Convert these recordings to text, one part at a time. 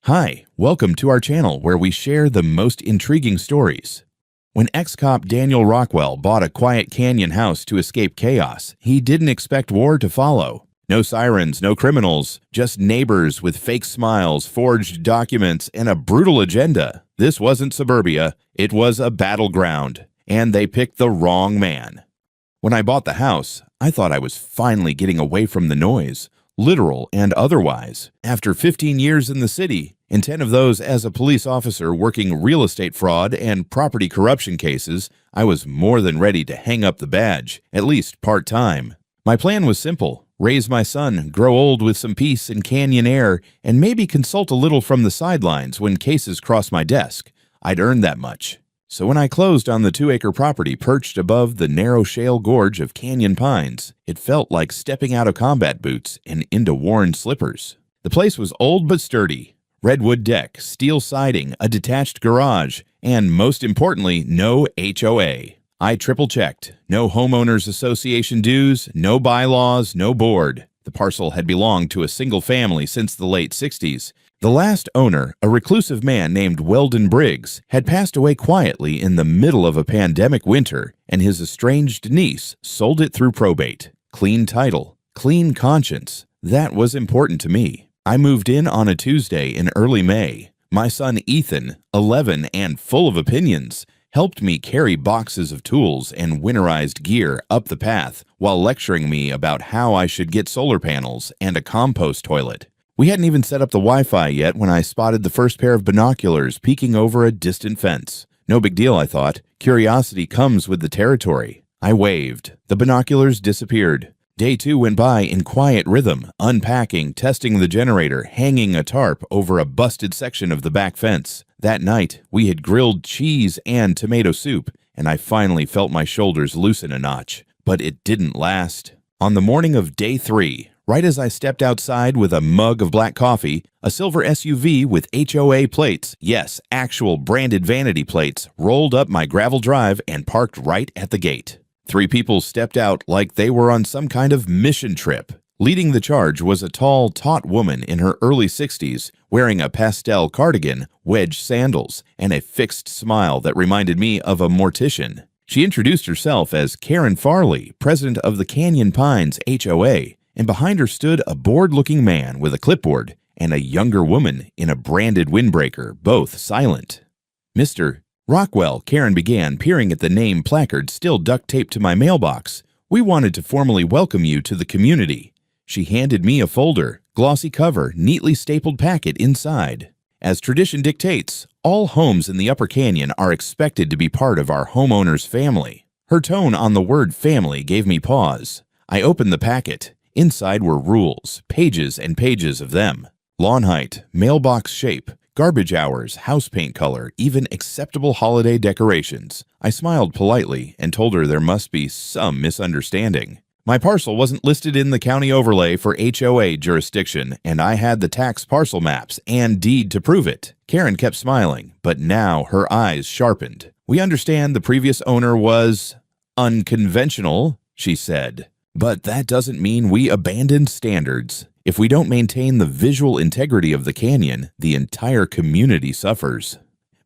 Hi, welcome to our channel where we share the most intriguing stories. When ex-cop Daniel Rockwell bought a quiet canyon house to escape chaos, he didn't expect war to follow. No sirens, no criminals, just neighbors with fake smiles, forged documents, and a brutal agenda. This wasn't suburbia, it was a battleground, and they picked the wrong man. When I bought the house, I thought I was finally getting away from the noise, literal and otherwise. After 15 years in the city, and 10 of those as a police officer working real estate fraud and property corruption cases, I was more than ready to hang up the badge, at least part-time. My plan was simple: raise my son, grow old with some peace and canyon air, and maybe consult a little from the sidelines when cases cross my desk. I'd earned that much. So when I closed on the 2-acre property perched above the narrow shale gorge of Canyon Pines, it felt like stepping out of combat boots and into worn slippers. The place was old but sturdy. Redwood deck, steel siding, a detached garage, and most importantly, no HOA. I triple-checked. No homeowners association dues, no bylaws, no board. The parcel had belonged to a single family since the late 60s. The last owner, a reclusive man named Weldon Briggs, had passed away quietly in the middle of a pandemic winter, and his estranged niece sold it through probate. Clean title, clean conscience. That was important to me. I moved in on a Tuesday in early May. My son Ethan, 11 and full of opinions, helped me carry boxes of tools and winterized gear up the path while lecturing me about how I should get solar panels and a compost toilet. We hadn't even set up the Wi-Fi yet when I spotted the first pair of binoculars peeking over a distant fence. No big deal, I thought. Curiosity comes with the territory. I waved. The binoculars disappeared. Day 2 went by in quiet rhythm, unpacking, testing the generator, hanging a tarp over a busted section of the back fence. That night, we had grilled cheese and tomato soup, and I finally felt my shoulders loosen a notch. But it didn't last. On the morning of day 3, right as I stepped outside with a mug of black coffee, a silver SUV with HOA plates, yes, actual branded vanity plates, rolled up my gravel drive and parked right at the gate. 3 people stepped out like they were on some kind of mission trip. Leading the charge was a tall, taut woman in her early 60s, wearing a pastel cardigan, wedge sandals, and a fixed smile that reminded me of a mortician. She introduced herself as Karen Farley, president of the Canyon Pines HOA, and behind her stood a bored-looking man with a clipboard and a younger woman in a branded windbreaker, both silent. "Mr. Rockwell," Karen began, peering at the name placard still duct-taped to my mailbox. "We wanted to formally welcome you to the community." She handed me a folder, glossy cover, neatly stapled packet inside. As tradition dictates, all homes in the Upper Canyon are expected to be part of our homeowner's family. Her tone on the word family gave me pause. I opened the packet. Inside were rules, pages and pages of them. Lawn height, mailbox shape, garbage hours, house paint color, even acceptable holiday decorations. I smiled politely and told her there must be some misunderstanding. My parcel wasn't listed in the county overlay for HOA jurisdiction, and I had the tax parcel maps and deed to prove it. Karen kept smiling, but now her eyes sharpened. "We understand the previous owner was unconventional," she said. "But that doesn't mean we abandoned standards. If we don't maintain the visual integrity of the canyon, the entire community suffers."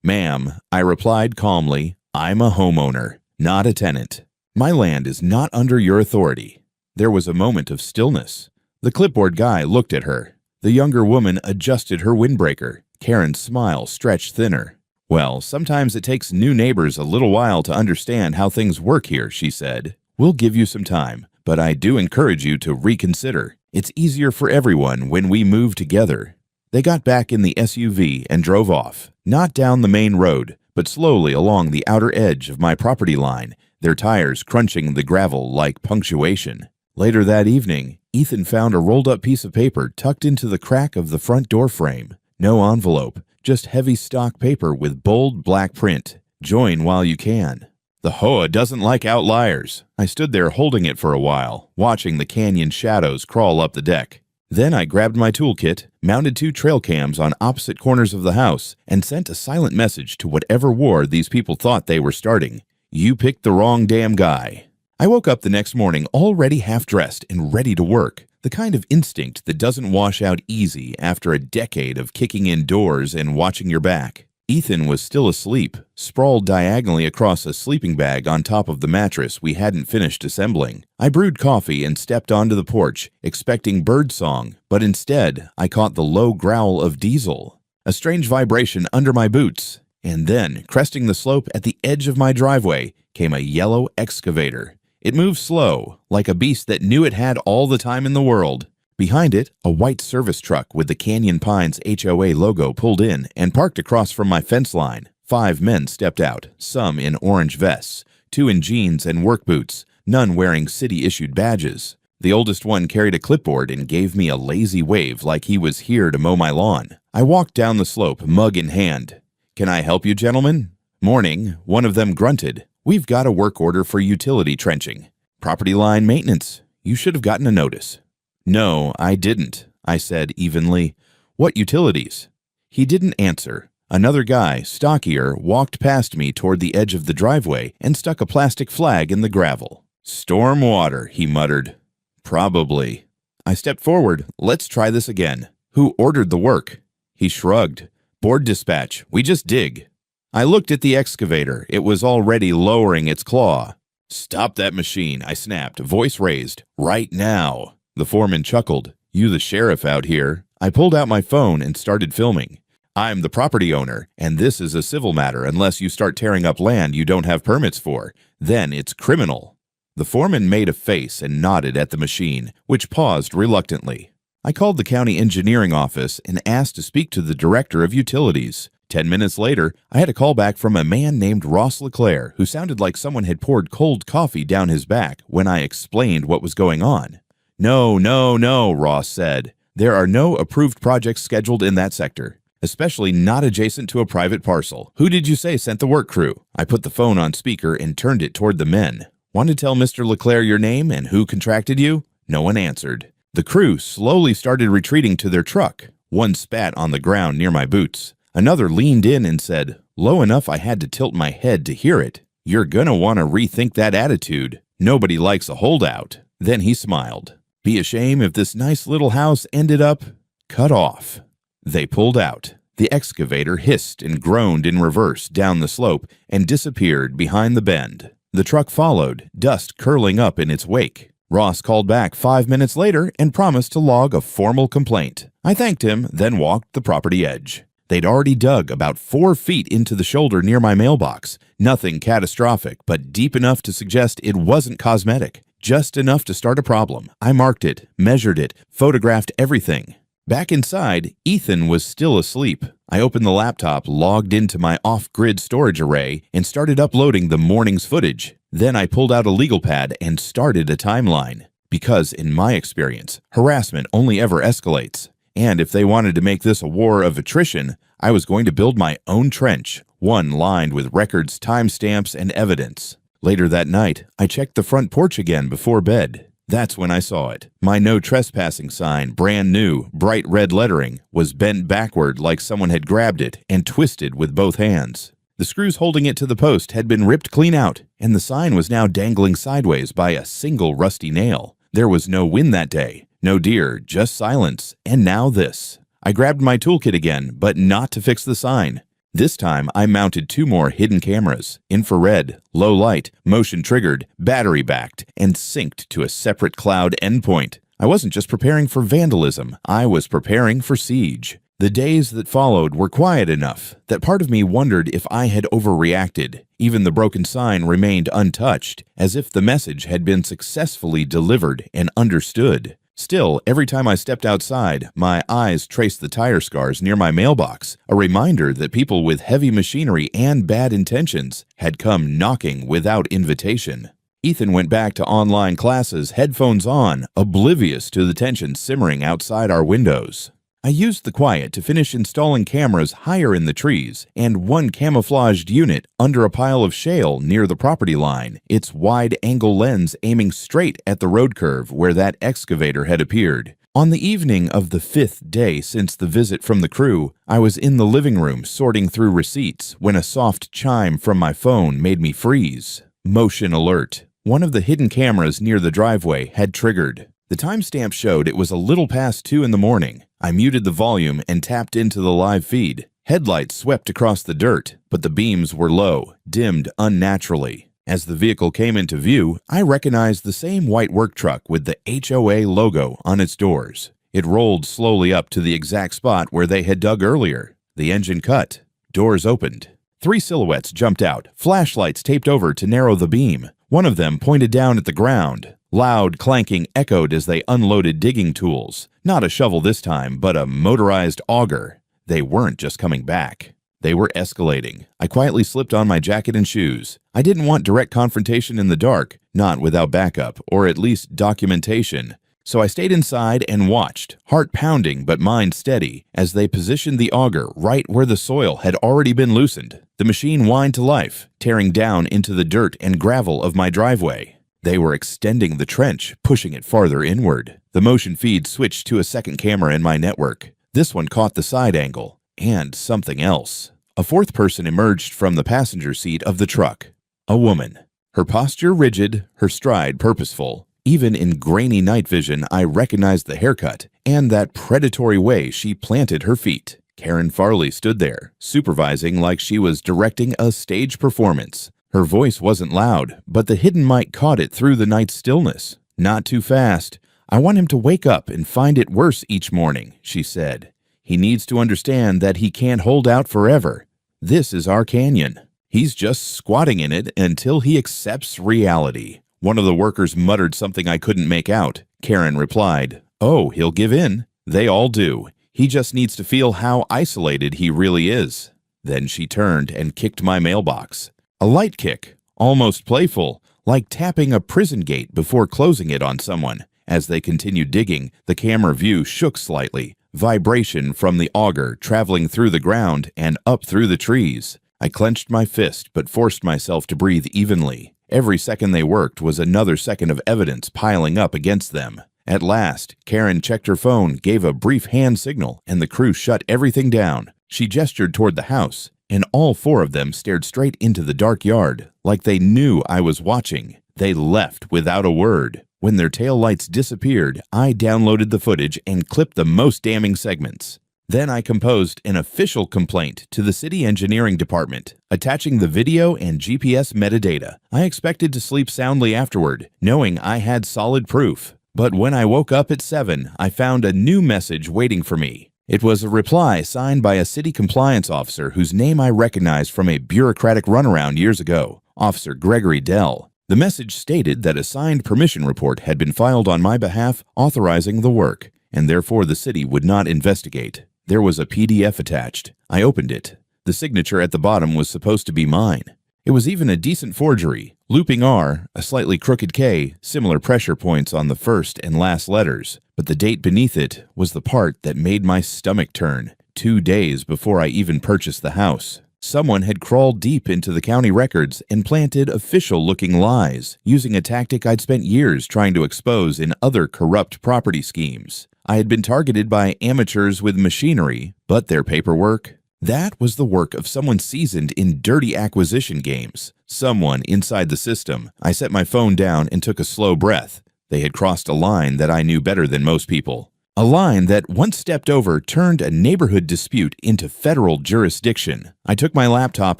"Ma'am," I replied calmly, "I'm a homeowner, not a tenant. My land is not under your authority." There was a moment of stillness. The clipboard guy looked at her. The younger woman adjusted her windbreaker. Karen's smile stretched thinner. "Well, sometimes it takes new neighbors a little while to understand how things work here," she said. "We'll give you some time, but I do encourage you to reconsider. It's easier for everyone when we move together." They got back in the SUV and drove off, not down the main road, but slowly along the outer edge of my property line, their tires crunching the gravel like punctuation. Later that evening, Ethan found a rolled-up piece of paper tucked into the crack of the front door frame. No envelope, just heavy stock paper with bold black print. "Join while you can." "The HOA doesn't like outliers." I stood there holding it for a while, watching the canyon shadows crawl up the deck. Then I grabbed my toolkit, mounted 2 trail cams on opposite corners of the house, and sent a silent message to whatever war these people thought they were starting. "You picked the wrong damn guy." I woke up the next morning already half-dressed and ready to work. The kind of instinct that doesn't wash out easy after a decade of kicking in doors and watching your back. Ethan was still asleep, sprawled diagonally across a sleeping bag on top of the mattress we hadn't finished assembling. I brewed coffee and stepped onto the porch, expecting birdsong, but instead I caught the low growl of Diesel. A strange vibration under my boots, and then, cresting the slope at the edge of my driveway, came a yellow excavator. It moved slow, like a beast that knew it had all the time in the world. Behind it, a white service truck with the Canyon Pines HOA logo pulled in and parked across from my fence line. 5 men stepped out, some in orange vests, 2 in jeans and work boots, none wearing city-issued badges. The oldest one carried a clipboard and gave me a lazy wave like he was here to mow my lawn. I walked down the slope, mug in hand. "Can I help you, gentlemen?" "Morning," one of them grunted. "We've got a work order for utility trenching. Property line maintenance. You should have gotten a notice." "No, I didn't," I said evenly. "What utilities?" He didn't answer. Another guy, stockier, walked past me toward the edge of the driveway and stuck a plastic flag in the gravel. "Storm water," he muttered. "Probably." I stepped forward. "Let's try this again." "Who ordered the work?" He shrugged. "Board dispatch. We just dig." I looked at the excavator. It was already lowering its claw. "Stop that machine," I snapped, voice raised. "Right now." The foreman chuckled. "You the sheriff out here?" I pulled out my phone and started filming. "I'm the property owner, and this is a civil matter unless you start tearing up land you don't have permits for. Then it's criminal." The foreman made a face and nodded at the machine, which paused reluctantly. I called the county engineering office and asked to speak to the director of utilities. 10 minutes later, I had a call back from a man named Ross LeClaire who sounded like someone had poured cold coffee down his back when I explained what was going on. No, Ross said. "There are no approved projects scheduled in that sector, especially not adjacent to a private parcel. Who did you say sent the work crew?" I put the phone on speaker and turned it toward the men. "Want to tell Mr. LeClaire your name and who contracted you?" No one answered. The crew slowly started retreating to their truck. One spat on the ground near my boots. Another leaned in and said, low enough I had to tilt my head to hear it, "You're gonna want to rethink that attitude. Nobody likes a holdout." Then he smiled. "Be a shame if this nice little house ended up cut off." They pulled out. The excavator hissed and groaned in reverse down the slope and disappeared behind the bend. The truck followed, dust curling up in its wake. Ross called back 5 minutes later and promised to log a formal complaint. I thanked him, then walked the property edge. They'd already dug about 4 feet into the shoulder near my mailbox. Nothing catastrophic, but deep enough to suggest it wasn't cosmetic. Just enough to start a problem. I marked it, measured it, photographed everything. Back inside, Ethan was still asleep. I opened the laptop, logged into my off-grid storage array, and started uploading the morning's footage. Then I pulled out a legal pad and started a timeline. Because, in my experience, harassment only ever escalates. And if they wanted to make this a war of attrition, I was going to build my own trench, one lined with records, timestamps, and evidence. Later that night, I checked the front porch again before bed. That's when I saw it. My no trespassing sign, brand new, bright red lettering, was bent backward like someone had grabbed it and twisted with both hands. The screws holding it to the post had been ripped clean out, and the sign was now dangling sideways by a single rusty nail. There was no wind that day, no deer, just silence, and now this. I grabbed my toolkit again, but not to fix the sign. This time, I mounted 2 more hidden cameras, infrared, low light, motion triggered, battery backed, and synced to a separate cloud endpoint. I wasn't just preparing for vandalism, I was preparing for siege. The days that followed were quiet enough that part of me wondered if I had overreacted. Even the broken sign remained untouched, as if the message had been successfully delivered and understood. Still, every time I stepped outside, my eyes traced the tire scars near my mailbox, a reminder that people with heavy machinery and bad intentions had come knocking without invitation. Ethan went back to online classes, headphones on, oblivious to the tension simmering outside our windows. I used the quiet to finish installing cameras higher in the trees and one camouflaged unit under a pile of shale near the property line, its wide-angle lens aiming straight at the road curve where that excavator had appeared. On the evening of the 5th day since the visit from the crew, I was in the living room sorting through receipts when a soft chime from my phone made me freeze. Motion alert. One of the hidden cameras near the driveway had triggered. The timestamp showed it was a little past 2 in the morning. I muted the volume and tapped into the live feed. Headlights swept across the dirt, but the beams were low, dimmed unnaturally. As the vehicle came into view, I recognized the same white work truck with the HOA logo on its doors. It rolled slowly up to the exact spot where they had dug earlier. The engine cut. Doors opened. 3 silhouettes jumped out, flashlights taped over to narrow the beam. One of them pointed down at the ground. Loud clanking echoed as they unloaded digging tools. Not a shovel this time, but a motorized auger. They weren't just coming back. They were escalating. I quietly slipped on my jacket and shoes. I didn't want direct confrontation in the dark, not without backup, or at least documentation. So I stayed inside and watched, heart pounding but mind steady, as they positioned the auger right where the soil had already been loosened. The machine whined to life, tearing down into the dirt and gravel of my driveway. They were extending the trench, pushing it farther inward. The motion feed switched to a second camera in my network. This one caught the side angle. And something else. A fourth person emerged from the passenger seat of the truck. A woman. Her posture rigid, her stride purposeful. Even in grainy night vision, I recognized the haircut and that predatory way she planted her feet. Karen Farley stood there, supervising like she was directing a stage performance. Her voice wasn't loud, but the hidden mic caught it through the night's stillness. "Not too fast. I want him to wake up and find it worse each morning," she said. "He needs to understand that he can't hold out forever. This is our canyon. He's just squatting in it until he accepts reality." One of the workers muttered something I couldn't make out. Karen replied, "Oh, he'll give in. They all do. He just needs to feel how isolated he really is." Then she turned and kicked my mailbox. A light kick, almost playful, like tapping a prison gate before closing it on someone. As they continued digging, the camera view shook slightly. Vibration from the auger traveling through the ground and up through the trees. I clenched my fist but forced myself to breathe evenly. Every second they worked was another second of evidence piling up against them. At last, Karen checked her phone, gave a brief hand signal, and the crew shut everything down. She gestured toward the house, and all 4 of them stared straight into the dark yard, like they knew I was watching. They left without a word. When their taillights disappeared, I downloaded the footage and clipped the most damning segments. Then I composed an official complaint to the city engineering department, attaching the video and GPS metadata. I expected to sleep soundly afterward, knowing I had solid proof. But when I woke up at 7, I found a new message waiting for me. It was a reply signed by a city compliance officer whose name I recognized from a bureaucratic runaround years ago, Officer Gregory Dell. The message stated that a signed permission report had been filed on my behalf authorizing the work, and therefore the city would not investigate. There was a PDF attached. I opened it. The signature at the bottom was supposed to be mine. It was even a decent forgery. Looping R, a slightly crooked K, similar pressure points on the first and last letters. But the date beneath it was the part that made my stomach turn. 2 days before I even purchased the house. Someone had crawled deep into the county records and planted official-looking lies, using a tactic I'd spent years trying to expose in other corrupt property schemes. I had been targeted by amateurs with machinery, but their paperwork? That was the work of someone seasoned in dirty acquisition games. Someone inside the system. I set my phone down and took a slow breath. They had crossed a line that I knew better than most people. A line that, once stepped over, turned a neighborhood dispute into federal jurisdiction. I took my laptop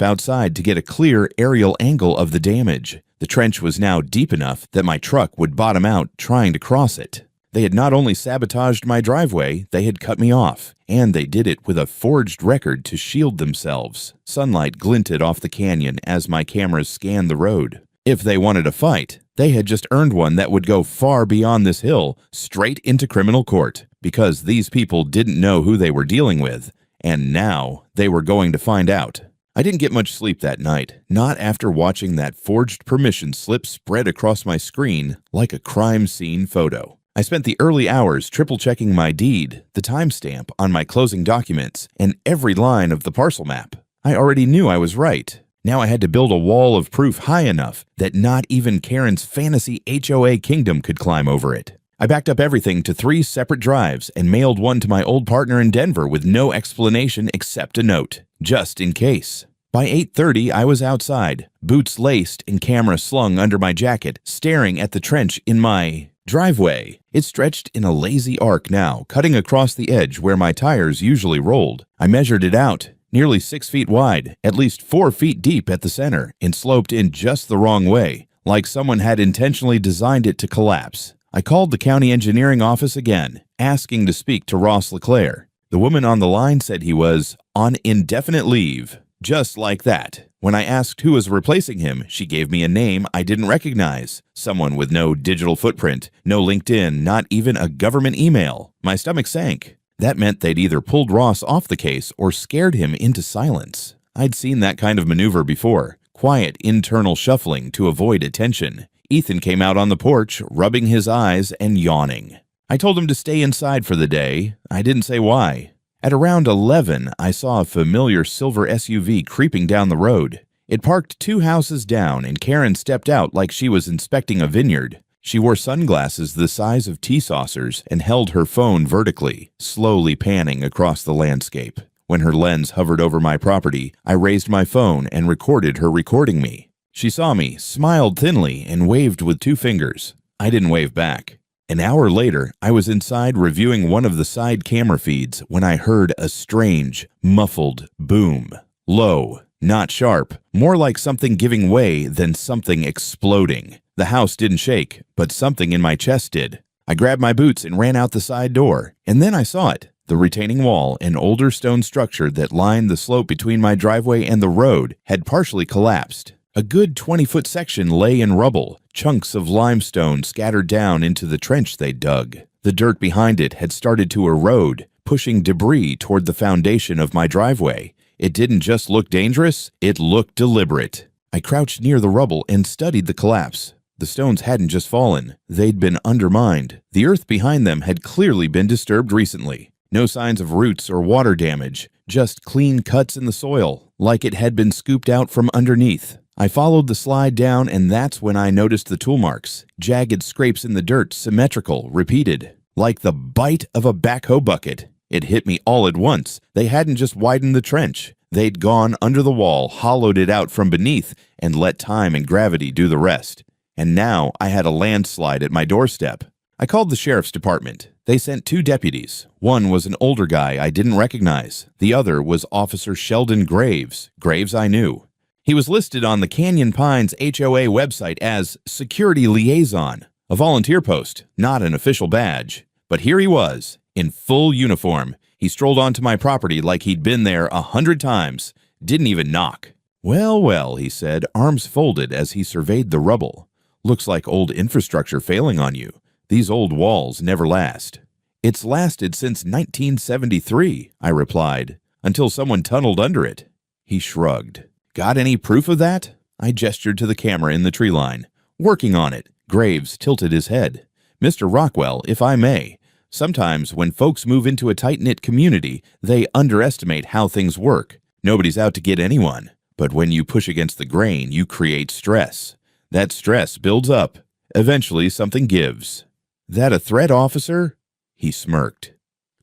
outside to get a clear aerial angle of the damage. The trench was now deep enough that my truck would bottom out trying to cross it. They had not only sabotaged my driveway, they had cut me off, and they did it with a forged record to shield themselves. Sunlight glinted off the canyon as my cameras scanned the road. If they wanted a fight, they had just earned one that would go far beyond this hill, straight into criminal court, because these people didn't know who they were dealing with, and now they were going to find out. I didn't get much sleep that night, not after watching that forged permission slip spread across my screen like a crime scene photo. I spent the early hours triple-checking my deed, the timestamp on my closing documents, and every line of the parcel map. I already knew I was right. Now I had to build a wall of proof high enough that not even Karen's fantasy HOA kingdom could climb over it. I backed up everything to 3 separate drives and mailed one to my old partner in Denver with no explanation except a note, just in case. By 8:30, I was outside, boots laced and camera slung under my jacket, staring at the trench in my driveway. It stretched in a lazy arc now, cutting across the edge where my tires usually rolled. I measured it out. Nearly 6 feet wide, at least 4 feet deep at the center, and sloped in just the wrong way, like someone had intentionally designed it to collapse. I called the county engineering office again, asking to speak to Ross LeClaire. The woman on the line said he was on indefinite leave. Just like that. When I asked who was replacing him, she gave me a name I didn't recognize. Someone with no digital footprint, no LinkedIn, not even a government email. My stomach sank. That meant they'd either pulled Ross off the case or scared him into silence. I'd seen that kind of maneuver before. Quiet internal shuffling to avoid attention. Ethan came out on the porch, rubbing his eyes and yawning. I told him to stay inside for the day. I didn't say why. At around 11, I saw a familiar silver SUV creeping down the road. It parked 2 houses down, and Karen stepped out like she was inspecting a vineyard. She wore sunglasses the size of tea saucers and held her phone vertically, slowly panning across the landscape. When her lens hovered over my property, I raised my phone and recorded her recording me. She saw me, smiled thinly, and waved with 2 fingers. I didn't wave back. An hour later, I was inside reviewing one of the side camera feeds when I heard a strange, muffled boom. Low, not sharp, more like something giving way than something exploding. The house didn't shake, but something in my chest did. I grabbed my boots and ran out the side door, and then I saw it. The retaining wall, an older stone structure that lined the slope between my driveway and the road, had partially collapsed. A good 20-foot section lay in rubble, chunks of limestone scattered down into the trench they'd dug. The dirt behind it had started to erode, pushing debris toward the foundation of my driveway. It didn't just look dangerous, it looked deliberate. I crouched near the rubble and studied the collapse. The stones hadn't just fallen, they'd been undermined. The earth behind them had clearly been disturbed recently. No signs of roots or water damage, just clean cuts in the soil, like it had been scooped out from underneath. I followed the slide down, and that's when I noticed the tool marks. Jagged scrapes in the dirt, symmetrical, repeated. Like the bite of a backhoe bucket. It hit me all at once. They hadn't just widened the trench. They'd gone under the wall, hollowed it out from beneath, and let time and gravity do the rest. And now I had a landslide at my doorstep. I called the sheriff's department. They sent 2 deputies. One was an older guy I didn't recognize. The other was Officer Sheldon Graves. Graves I knew. He was listed on the Canyon Pines HOA website as Security Liaison, a volunteer post, not an official badge. But here he was, in full uniform. He strolled onto my property like he'd been there 100 times, didn't even knock. Well, well, he said, arms folded as he surveyed the rubble. Looks like old infrastructure failing on you. These old walls never last. It's lasted since 1973, I replied, until someone tunneled under it. He shrugged. Got any proof of that? I gestured to the camera in the tree line. Working on it. Graves tilted his head. Mr. Rockwell, if I may, sometimes when folks move into a tight-knit community, they underestimate how things work. Nobody's out to get anyone. But when you push against the grain, you create stress. That stress builds up. Eventually, something gives. That a threat, officer? He smirked.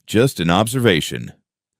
Just an observation.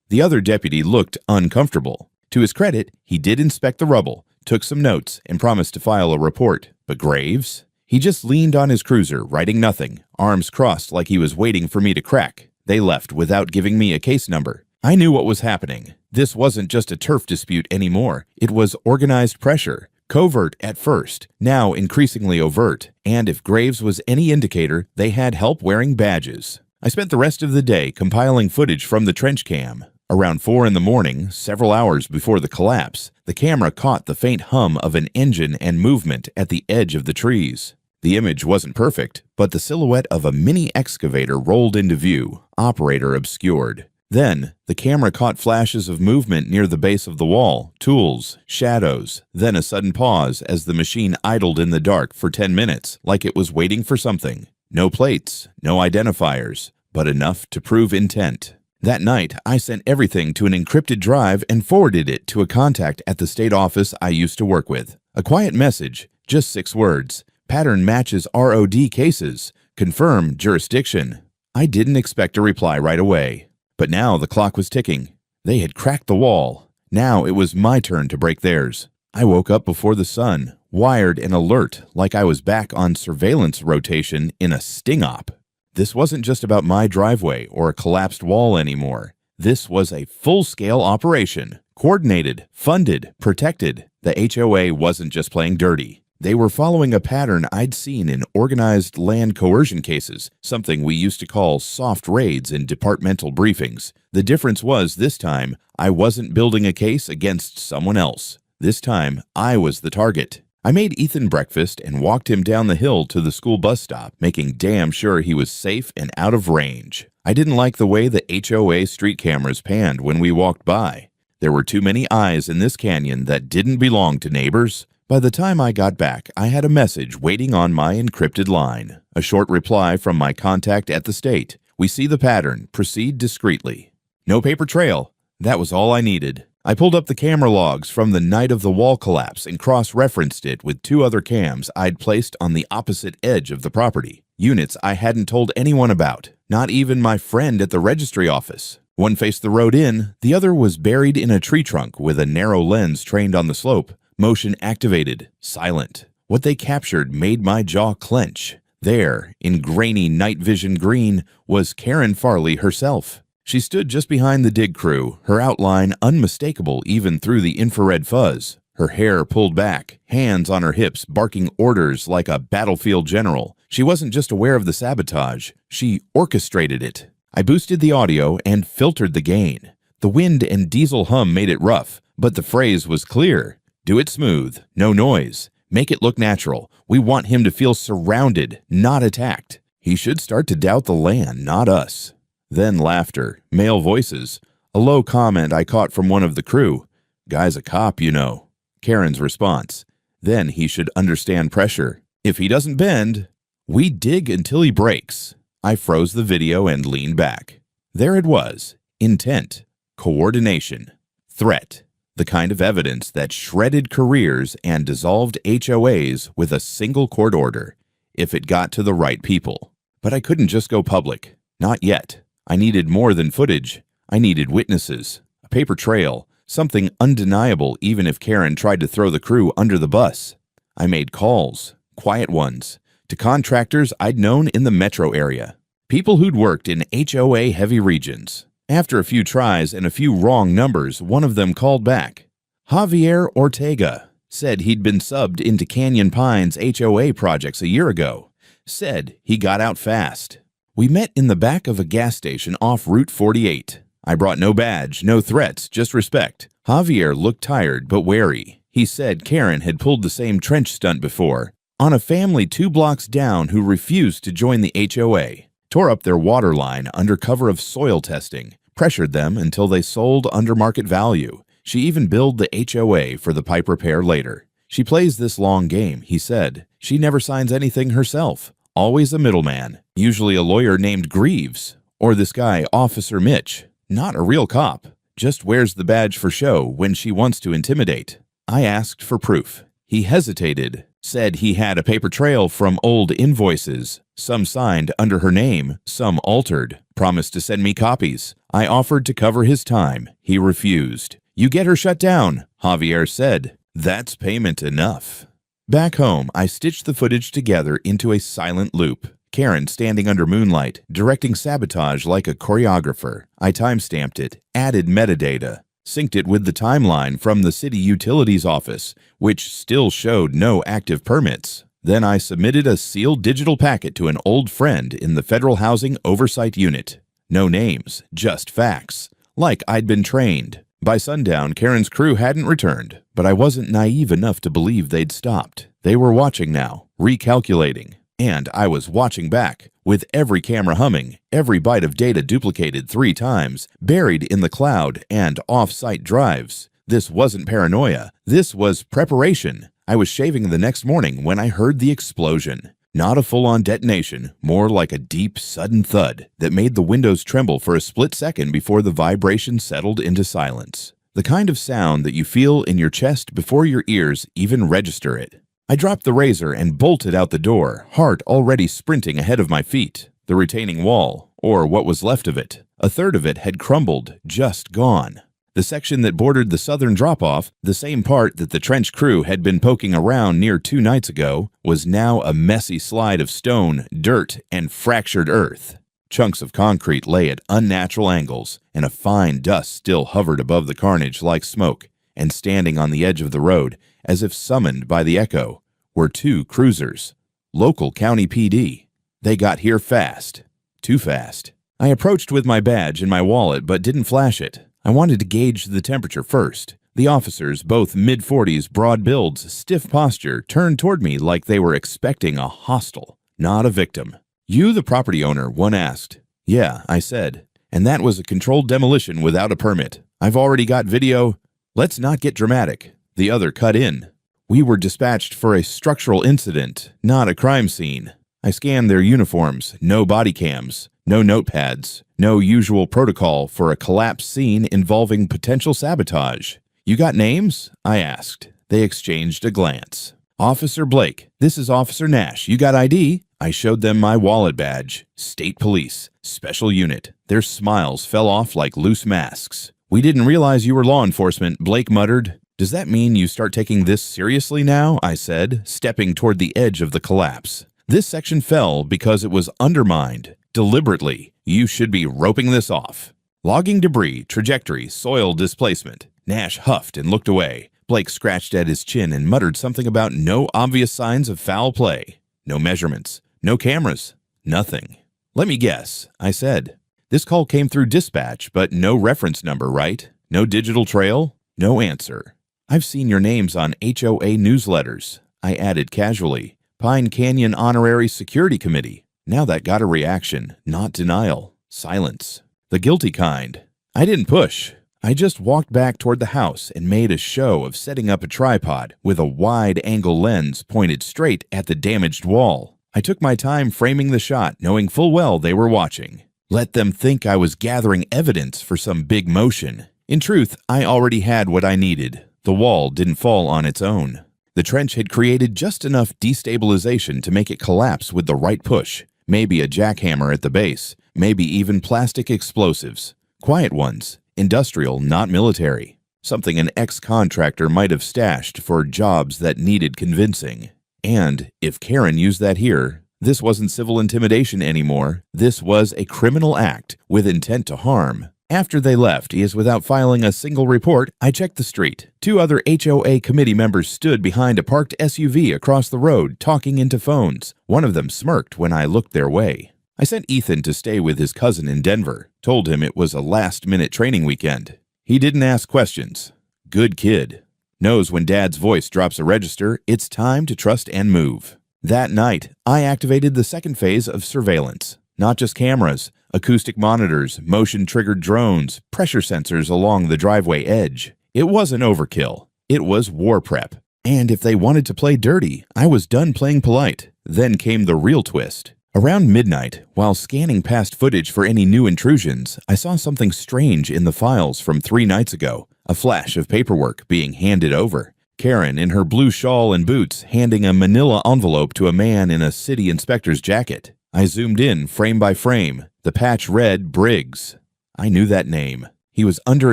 The other deputy looked uncomfortable. To his credit, he did inspect the rubble, took some notes, and promised to file a report. But Graves? He just leaned on his cruiser, writing nothing, arms crossed like he was waiting for me to crack. They left without giving me a case number. I knew what was happening. This wasn't just a turf dispute anymore. It was organized pressure. Covert at first, now increasingly overt. And if Graves was any indicator, they had help wearing badges. I spent the rest of the day compiling footage from the trench cam. Around 4 in the morning, several hours before the collapse, the camera caught the faint hum of an engine and movement at the edge of the trees. The image wasn't perfect, but the silhouette of a mini excavator rolled into view, operator obscured. Then, the camera caught flashes of movement near the base of the wall, tools, shadows, then a sudden pause as the machine idled in the dark for 10 minutes, like it was waiting for something. No plates, no identifiers, but enough to prove intent. That night, I sent everything to an encrypted drive and forwarded it to a contact at the state office I used to work with. A quiet message, just 6 words. Pattern matches ROD cases. Confirm jurisdiction. I didn't expect a reply right away. But now the clock was ticking. They had cracked the wall. Now it was my turn to break theirs. I woke up before the sun, wired and alert like I was back on surveillance rotation in a sting op. This wasn't just about my driveway or a collapsed wall anymore. This was a full-scale operation, coordinated, funded, protected. The HOA wasn't just playing dirty. They were following a pattern I'd seen in organized land coercion cases, something we used to call soft raids in departmental briefings. The difference was this time, I wasn't building a case against someone else. This time, I was the target. I made Ethan breakfast and walked him down the hill to the school bus stop, making damn sure he was safe and out of range. I didn't like the way the HOA street cameras panned when we walked by. There were too many eyes in this canyon that didn't belong to neighbors. By the time I got back, I had a message waiting on my encrypted line. A short reply from my contact at the state. We see the pattern. Proceed discreetly. No paper trail. That was all I needed. I pulled up the camera logs from the night of the wall collapse and cross-referenced it with 2 other cams I'd placed on the opposite edge of the property. Units I hadn't told anyone about, not even my friend at the registry office. One faced the road in, the other was buried in a tree trunk with a narrow lens trained on the slope. Motion activated, silent. What they captured made my jaw clench. There, in grainy night vision green, was Karen Farley herself. She stood just behind the dig crew, her outline unmistakable even through the infrared fuzz. Her hair pulled back, hands on her hips, barking orders like a battlefield general. She wasn't just aware of the sabotage, she orchestrated it. I boosted the audio and filtered the gain. The wind and diesel hum made it rough, but the phrase was clear. Do it smooth, no noise. Make it look natural. We want him to feel surrounded, not attacked. He should start to doubt the land, not us. Then laughter, male voices. A low comment I caught from one of the crew. Guy's a cop, you know. Karen's response. Then he should understand pressure. If he doesn't bend, we dig until he breaks. I froze the video and leaned back. There it was. Intent. Coordination. Threat. The kind of evidence that shredded careers and dissolved HOAs with a single court order, if it got to the right people. But I couldn't just go public. Not yet. I needed more than footage. I needed witnesses, a paper trail, something undeniable even if Karen tried to throw the crew under the bus. I made calls, quiet ones, to contractors I'd known in the metro area, people who'd worked in HOA-heavy regions. After a few tries and a few wrong numbers, one of them called back. Javier Ortega said he'd been subbed into Canyon Pines HOA projects a year ago. Said he got out fast. We met in the back of a gas station off Route 48. I brought no badge, no threats, just respect. Javier looked tired but wary. He said Karen had pulled the same trench stunt before, on a family 2 blocks down who refused to join the HOA, tore up their water line under cover of soil testing, pressured them until they sold under market value. She even billed the HOA for the pipe repair later. She plays this long game, he said. She never signs anything herself. Always a middleman, usually a lawyer named Greaves, or this guy, Officer Mitch. Not a real cop, just wears the badge for show when she wants to intimidate. I asked for proof. He hesitated, said he had a paper trail from old invoices, some signed under her name, some altered, promised to send me copies. I offered to cover his time. He refused. You get her shut down, Javier said. That's payment enough. Back home, I stitched the footage together into a silent loop. Karen standing under moonlight, directing sabotage like a choreographer. I timestamped it, added metadata, synced it with the timeline from the city utilities office, which still showed no active permits. Then I submitted a sealed digital packet to an old friend in the Federal Housing Oversight Unit. No names, just facts, like I'd been trained. By sundown, Karen's crew hadn't returned, but I wasn't naive enough to believe they'd stopped. They were watching now, recalculating. And I was watching back, with every camera humming, every byte of data duplicated 3 times, buried in the cloud and off-site drives. This wasn't paranoia. This was preparation. I was shaving the next morning when I heard the explosion. Not a full-on detonation, more like a deep, sudden thud that made the windows tremble for a split second before the vibration settled into silence. The kind of sound that you feel in your chest before your ears even register it. I dropped the razor and bolted out the door, heart already sprinting ahead of my feet. The retaining wall, or what was left of it, a third of it had crumbled, just gone. The section that bordered the southern drop-off, the same part that the trench crew had been poking around near 2 nights ago, was now a messy slide of stone, dirt, and fractured earth. Chunks of concrete lay at unnatural angles, and a fine dust still hovered above the carnage like smoke. And standing on the edge of the road, as if summoned by the echo, were 2 cruisers. Local county PD. They got here fast. Too fast. I approached with my badge and my wallet but didn't flash it. I wanted to gauge the temperature first. The officers, both mid-40s, broad builds, stiff posture, turned toward me like they were expecting a hostile, not a victim. "You the property owner?" one asked. "Yeah," I said. "And that was a controlled demolition without a permit. I've already got video." "Let's not get dramatic," the other cut in. "We were dispatched for a structural incident, not a crime scene." I scanned their uniforms, no body cams, no notepads, no usual protocol for a collapse scene involving potential sabotage. "You got names?" I asked. They exchanged a glance. "Officer Blake, this is Officer Nash. You got ID?" I showed them my wallet badge. State Police, Special Unit. Their smiles fell off like loose masks. "We didn't realize you were law enforcement," Blake muttered. "Does that mean you start taking this seriously now?" I said, stepping toward the edge of the collapse. "This section fell because it was undermined. Deliberately. You should be roping this off." "Logging debris, trajectory, soil displacement." Nash huffed and looked away. Blake scratched at his chin and muttered something about no obvious signs of foul play. No measurements. No cameras. Nothing. "Let me guess," I said. "This call came through dispatch, but no reference number, right? No digital trail?" No answer. "I've seen your names on HOA newsletters," I added casually. "Pine Canyon Honorary Security Committee." Now that got a reaction, not denial. Silence. The guilty kind. I didn't push. I just walked back toward the house and made a show of setting up a tripod with a wide-angle lens pointed straight at the damaged wall. I took my time framing the shot, knowing full well they were watching. Let them think I was gathering evidence for some big motion. In truth, I already had what I needed. The wall didn't fall on its own. The trench had created just enough destabilization to make it collapse with the right push. Maybe a jackhammer at the base, maybe even plastic explosives. Quiet ones, industrial, not military. Something an ex-contractor might have stashed for jobs that needed convincing. And if Karen used that here, this wasn't civil intimidation anymore. This was a criminal act with intent to harm. After they left, as without filing a single report, I checked the street. 2 other HOA committee members stood behind a parked SUV across the road, talking into phones. One of them smirked when I looked their way. I sent Ethan to stay with his cousin in Denver. Told him it was a last-minute training weekend. He didn't ask questions. Good kid. Knows when Dad's voice drops a register, it's time to trust and move. That night, I activated the second phase of surveillance. Not just cameras, acoustic monitors, motion-triggered drones, pressure sensors along the driveway edge. It wasn't overkill. It was war prep. And if they wanted to play dirty, I was done playing polite. Then came the real twist. Around midnight, while scanning past footage for any new intrusions, I saw something strange in the files from 3 nights ago. A flash of paperwork being handed over. Karen, in her blue shawl and boots, handing a manila envelope to a man in a city inspector's jacket. I zoomed in, frame by frame. The patch read Briggs. I knew that name. He was under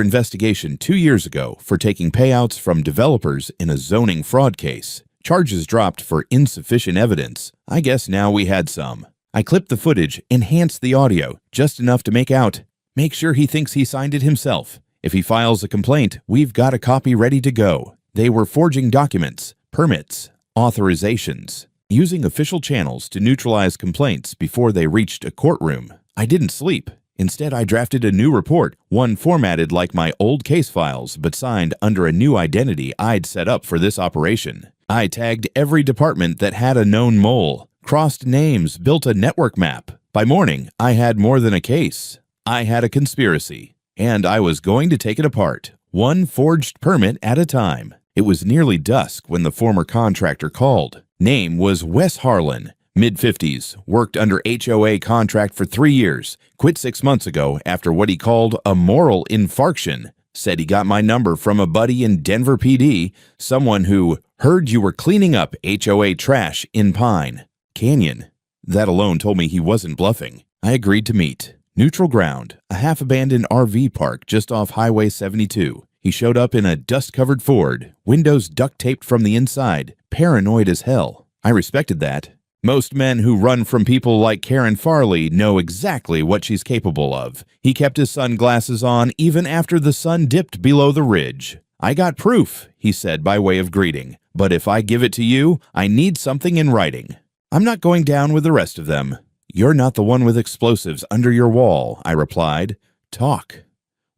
investigation 2 years ago for taking payouts from developers in a zoning fraud case. Charges dropped for insufficient evidence. I guess now we had some. I clipped the footage, enhanced the audio, just enough to make out. Make sure he thinks he signed it himself. If he files a complaint, we've got a copy ready to go. They were forging documents, permits, authorizations, using official channels to neutralize complaints before they reached a courtroom. I didn't sleep. Instead, I drafted a new report, one formatted like my old case files, but signed under a new identity I'd set up for this operation. I tagged every department that had a known mole, crossed names, built a network map. By morning, I had more than a case. I had a conspiracy, and I was going to take it apart, one forged permit at a time. It was nearly dusk when the former contractor called. Name was Wes Harlan, mid-50s, worked under HOA contract for 3 years, quit 6 months ago after what he called a moral infarction. Said he got my number from a buddy in Denver PD, someone who heard you were cleaning up HOA trash in Pine Canyon. That alone told me he wasn't bluffing. I agreed to meet. Neutral ground, a half-abandoned RV park just off Highway 72. He showed up in a dust-covered Ford, windows duct-taped from the inside, paranoid as hell. I respected that. Most men who run from people like Karen Farley know exactly what she's capable of. He kept his sunglasses on even after the sun dipped below the ridge. "I got proof," he said by way of greeting, "but if I give it to you, I need something in writing." "I'm not going down with the rest of them." "You're not the one with explosives under your wall," I replied. "Talk."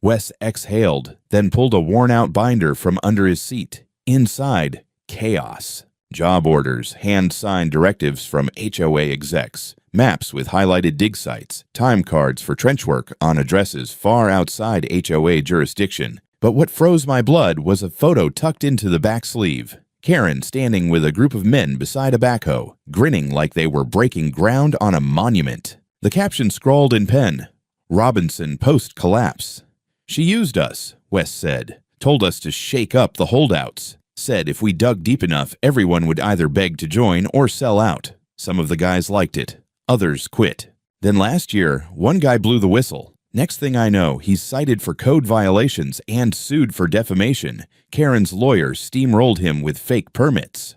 Wes exhaled, then pulled a worn-out binder from under his seat. Inside, chaos. Job orders, hand-signed directives from HOA execs, maps with highlighted dig sites, time cards for trench work on addresses far outside HOA jurisdiction. But what froze my blood was a photo tucked into the back sleeve. Karen standing with a group of men beside a backhoe, grinning like they were breaking ground on a monument. The caption scrawled in pen, "Robinson post-collapse." "She used us," Wes said. "Told us to shake up the holdouts. Said if we dug deep enough, everyone would either beg to join or sell out. Some of the guys liked it. Others quit. Then last year, one guy blew the whistle. Next thing I know, he's cited for code violations and sued for defamation. Karen's lawyer steamrolled him with fake permits."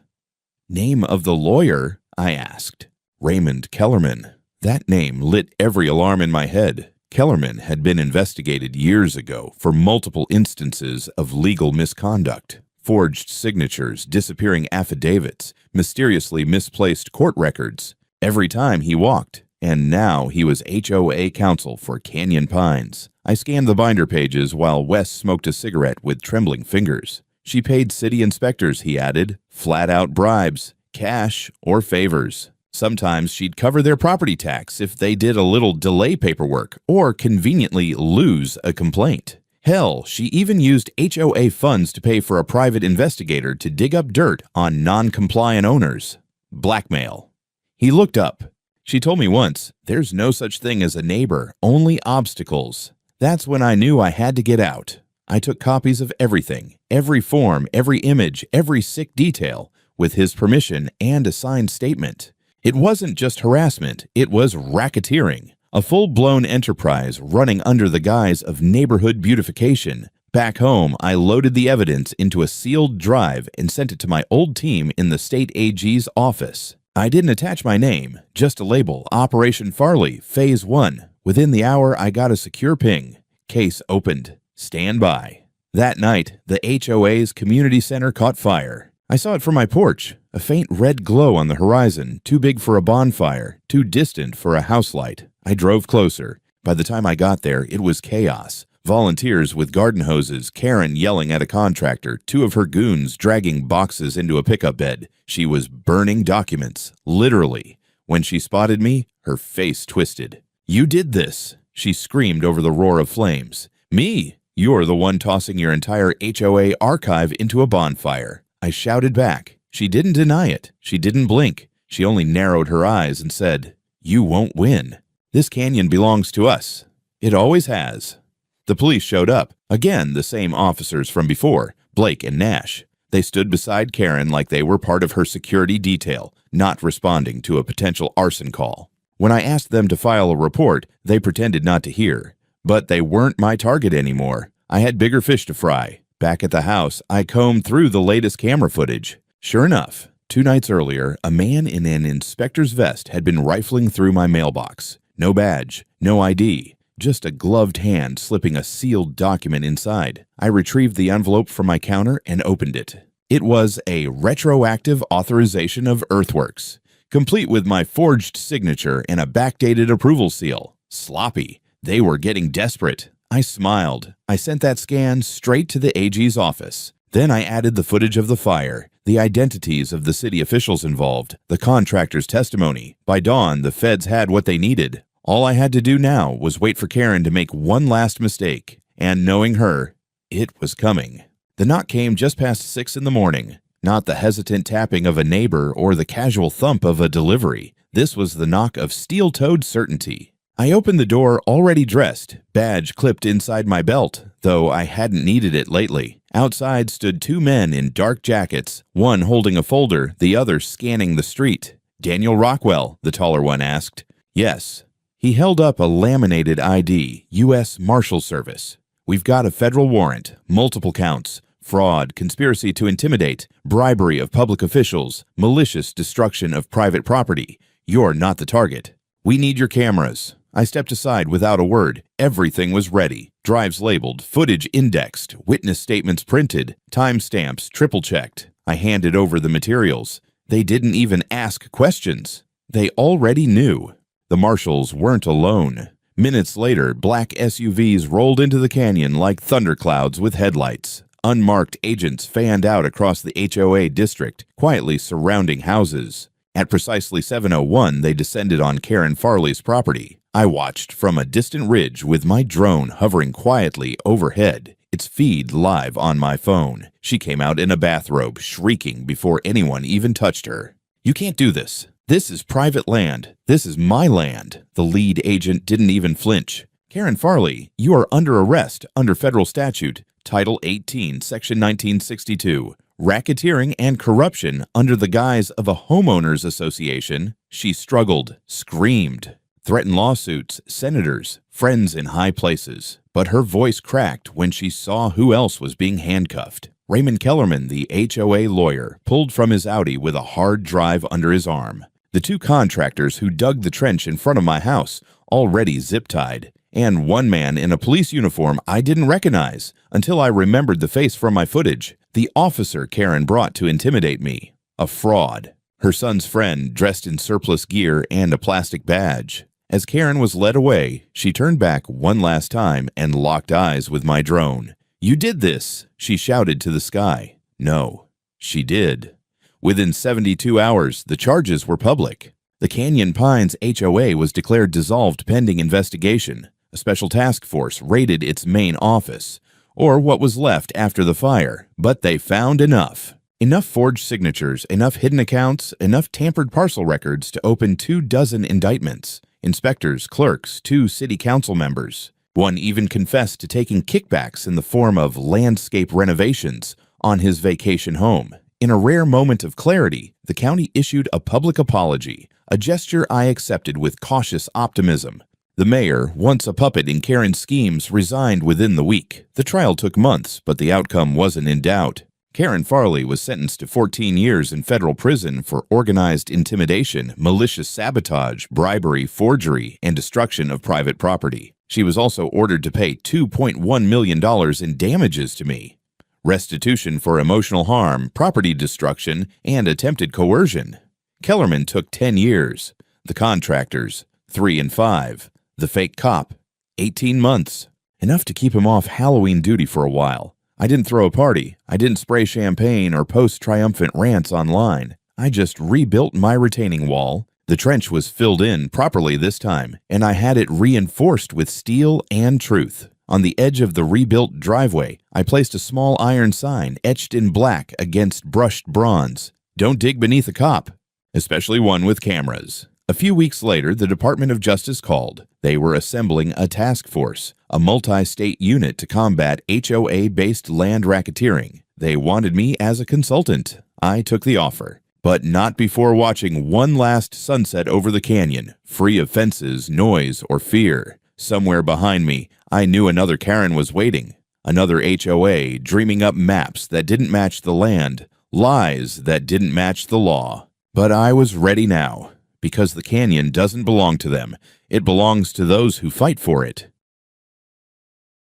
"Name of the lawyer?" I asked. "Raymond Kellerman." That name lit every alarm in my head. Kellerman had been investigated years ago for multiple instances of legal misconduct. Forged signatures, disappearing affidavits, mysteriously misplaced court records. Every time he walked. And now he was HOA counsel for Canyon Pines. I scanned the binder pages while Wes smoked a cigarette with trembling fingers. She paid city inspectors, he added, flat-out bribes, cash or favors. Sometimes she'd cover their property tax if they did a little delay paperwork or conveniently lose a complaint. Hell, she even used HOA funds to pay for a private investigator to dig up dirt on non-compliant owners. Blackmail. He looked up. "She told me once, there's no such thing as a neighbor, only obstacles." That's when I knew I had to get out. I took copies of everything, every form, every image, every sick detail, with his permission and a signed statement. It wasn't just harassment, it was racketeering. A full-blown enterprise running under the guise of neighborhood beautification. Back home, I loaded the evidence into a sealed drive and sent it to my old team in the state AG's office. I didn't attach my name, just a label, Operation Farley, Phase 1. Within the hour, I got a secure ping. Case opened. Stand by. That night, the HOA's community center caught fire. I saw it from my porch, a faint red glow on the horizon, too big for a bonfire, too distant for a house light. I drove closer. By the time I got there, it was chaos. Volunteers with garden hoses, Karen yelling at a contractor, two of her goons dragging boxes into a pickup bed. She was burning documents, literally. When she spotted me, her face twisted. "You did this," she screamed over the roar of flames. "Me? You're the one tossing your entire HOA archive into a bonfire." I shouted back. She didn't deny it. She didn't blink. She only narrowed her eyes and said, "You won't win. This canyon belongs to us. It always has." The police showed up. Again, the same officers from before, Blake and Nash. They stood beside Karen like they were part of her security detail, not responding to a potential arson call. When I asked them to file a report, they pretended not to hear. But they weren't my target anymore. I had bigger fish to fry. Back at the house, I combed through the latest camera footage. Sure enough, 2 nights earlier, a man in an inspector's vest had been rifling through my mailbox. No badge, no ID. Just a gloved hand slipping a sealed document inside. I retrieved the envelope from my counter and opened it. It was a retroactive authorization of earthworks, complete with my forged signature and a backdated approval seal. Sloppy. They were getting desperate. I smiled. I sent that scan straight to the AG's office. Then I added the footage of the fire, the identities of the city officials involved, the contractor's testimony. By dawn, the feds had what they needed. All I had to do now was wait for Karen to make one last mistake, and knowing her, it was coming. The knock came just past 6 in the morning, not the hesitant tapping of a neighbor or the casual thump of a delivery. This was the knock of steel-toed certainty. I opened the door already dressed, badge clipped inside my belt, though I hadn't needed it lately. Outside stood 2 men in dark jackets, one holding a folder, the other scanning the street. "Daniel Rockwell," the taller one asked. "Yes." He held up a laminated ID, U.S. Marshal Service. We've got a federal warrant, multiple counts, fraud, conspiracy to intimidate, bribery of public officials, malicious destruction of private property. You're not the target. We need your cameras. I stepped aside without a word. Everything was ready. Drives labeled, footage indexed, witness statements printed, timestamps triple-checked. I handed over the materials. They didn't even ask questions. They already knew. The marshals weren't alone. Minutes later, black SUVs rolled into the canyon like thunderclouds with headlights. Unmarked agents fanned out across the HOA district, quietly surrounding houses. At precisely 7:01, they descended on Karen Farley's property. I watched from a distant ridge with my drone hovering quietly overhead, its feed live on my phone. She came out in a bathrobe, shrieking before anyone even touched her. "You can't do this. This is private land. This is my land." The lead agent didn't even flinch. "Karen Farley, you are under arrest under federal statute, Title 18, Section 1962, racketeering and corruption under the guise of a homeowners association." She struggled, screamed, threatened lawsuits, senators, friends in high places. But her voice cracked when she saw who else was being handcuffed. Raymond Kellerman, the HOA lawyer, pulled from his Audi with a hard drive under his arm. The two contractors who dug the trench in front of my house, already zip-tied, and one man in a police uniform I didn't recognize until I remembered the face from my footage, the officer Karen brought to intimidate me. A fraud. Her son's friend, dressed in surplus gear and a plastic badge. As Karen was led away, she turned back one last time and locked eyes with my drone. "You did this," she shouted to the sky. No, she did. Within 72 hours, the charges were public. The Canyon Pines HOA was declared dissolved pending investigation. A special task force raided its main office, or what was left after the fire, but they found enough. Enough forged signatures, enough hidden accounts, enough tampered parcel records to open 24 indictments. Inspectors, clerks, 2 city council members. One even confessed to taking kickbacks in the form of landscape renovations on his vacation home. In a rare moment of clarity, the county issued a public apology, a gesture I accepted with cautious optimism. The mayor, once a puppet in Karen's schemes, resigned within the week. The trial took months, but the outcome wasn't in doubt. Karen Farley was sentenced to 14 years in federal prison for organized intimidation, malicious sabotage, bribery, forgery, and destruction of private property. She was also ordered to pay $2.1 million in damages to me. Restitution for emotional harm, property destruction, and attempted coercion. Kellerman took 10 years. The contractors, 3 and 5. The fake cop, 18 months. Enough to keep him off Halloween duty for a while. I didn't throw a party. I didn't spray champagne or post triumphant rants online. I just rebuilt my retaining wall. The trench was filled in properly this time, and I had it reinforced with steel and truth. On the edge of the rebuilt driveway, I placed a small iron sign etched in black against brushed bronze. "Don't dig beneath a cop," especially one with cameras. A few weeks later, the Department of Justice called. They were assembling a task force, a multi-state unit to combat HOA-based land racketeering. They wanted me as a consultant. I took the offer, but not before watching one last sunset over the canyon, free of fences, noise, or fear. Somewhere behind me, I knew another Karen was waiting, another HOA dreaming up maps that didn't match the land, lies that didn't match the law. But I was ready now, because the canyon doesn't belong to them. It belongs to those who fight for it.